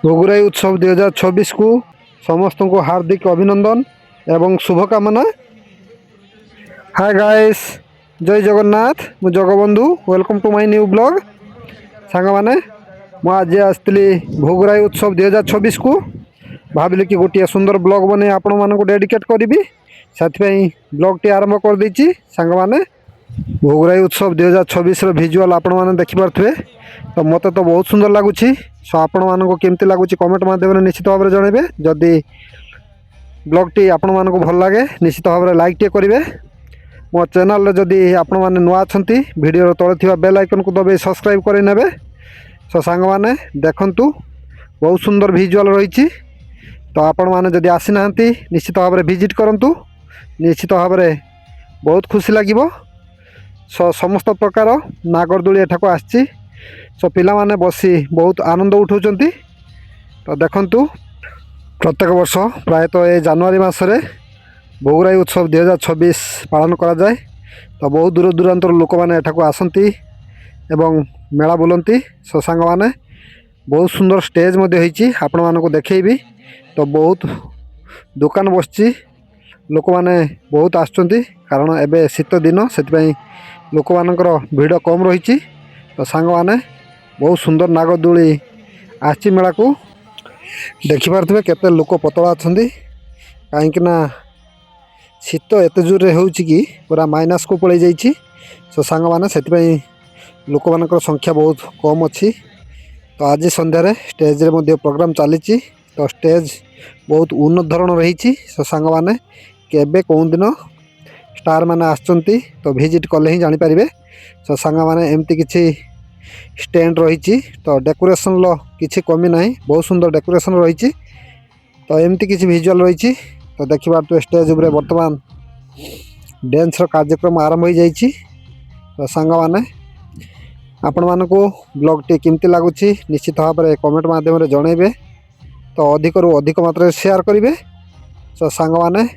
भोगुराई उत्सव 2026 को समस्त को हार्दिक अभिनंदन एवं शुभकामना। Hi guys, Jai Jagannath. मु Jagabandhu, welcome to my new blog. सांग माने मु आज आसली भोगुराई उत्सव 2026 को भाविली कि गोटे सुंदर ब्लॉग बने आपण मानक डेडिकेट करी से ब्लॉग टी आरंभ कर देछि। सांग माने भोगुराई उत्सव 2026 भिजुआल आपण माने देखि पारथुए। तो मत तो बहुत सुंदर लगुच। सो आपण मानक केमती लगुच कमेंट माध्यम निश्चित भाव में जनइबे। जदि ब्लॉग टी आपण मानक भल लगे निश्चित भाव में लाइक टे करेंगे। मो चैनल जदि आपण माने नुआ छंती वीडियो तले थिबा बेल आइकन को दबे सब्सक्राइब करे नेबे। सो सांग माने देखंतु बहुत सुंदर भिजुआल रही। तो आपण माने जदि आसी नाहंती निश्चित भाव में विजिट करंतु। निश्चित भाव में बहुत खुशी लागिबो। सो समस्त प्रकार नागरदोली एठाको आछि। सो पिला माने बसी बहुत आनंद उठाउछंती। तो देखंतु प्रत्येक वर्ष प्रायतः ए जनवरी मासरे भोगुराई उत्सव 2026 पालन करा जाए। तो बहुत दूर दूरांतर लोक मैंने एठाको आसंती एवं मेला बुलंती। सो सांग माने बहुत सुंदर स्टेज मध्य होईची आपण मानको देखैबी। तो बहुत दुकान बसची, लोक मैंने बहुत आसुचंती कारण एबे शीत दिन से लोक मानकर भिड़ कम रही। तो सांग माने बहुत सुंदर नागरदोली आसी मेला को देखि पारथुबे। केते लोक पतला अछंती काहेकि ना शीत एते जोर रे होउची कि पूरा माइनस को पळै जाईची। सो सांग माने सेति लोक मानकर संख्या बहुत कम अछि। तो आज संध्या रे स्टेज रे मध्ये प्रोग्राम चलीची। तो स्टेज बहुत उन्नत धरण रही। सो सांग माने केबे कोन दिन स्टार माने आछंती तो विजिट कले ही जानि परिबे। सो सांग माने एमती किछि स्टैंड रही। तो डेकोरेशन लो किछि कमी नहीं, बहुत सुंदर डेकोरेशन रही। तो एमती किछि विजुअल रही। तो देखिबार तो स्टेज उपरे वर्तमान डांस कार्यक्रम आरंभ हो जाइछि। तो सांग माने आपण मानको ब्लॉग टी केमती लागुछि निश्चित भाव में कमेंट माध्यम रे जणैबे। तो अधिक रु अधिक मात्रा शेयर करेंगे। तो सांग माने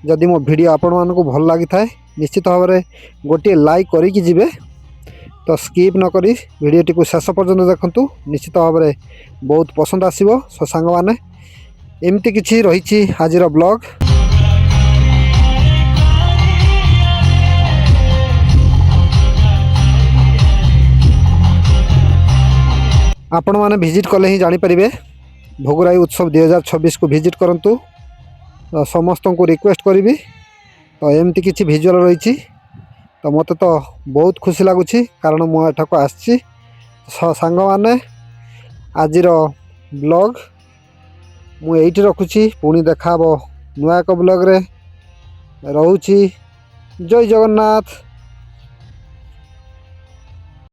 जदि मो वीडियो आपण मानको भल लगी थाए निश्चित भाव में गोटे लाइक करिकि जिवे। तो स्किप न करी वीडियो टी को शेष पर्यंत देखंतु, निश्चित भाव में बहुत पसंद आसीबो। सो सांग माने एमती किछि रहिछि आजिर ब्लॉग। आपण माने विजिट कले ही जानि परिबे। भोगुराई उत्सव 2026 को विजिट करंतु। तो समस्त को रिक्वेस्ट करी। तो एमती किछि विजुअल रही। तो मत तो बहुत खुशी लगुच कारण मु एठाको आछि। सांग माने आजिर ब्लॉग मु एइठी रखुछि। पुणी देखाबो नुआ एक ब्लॉग रे। रहूछि। जय जगन्नाथ।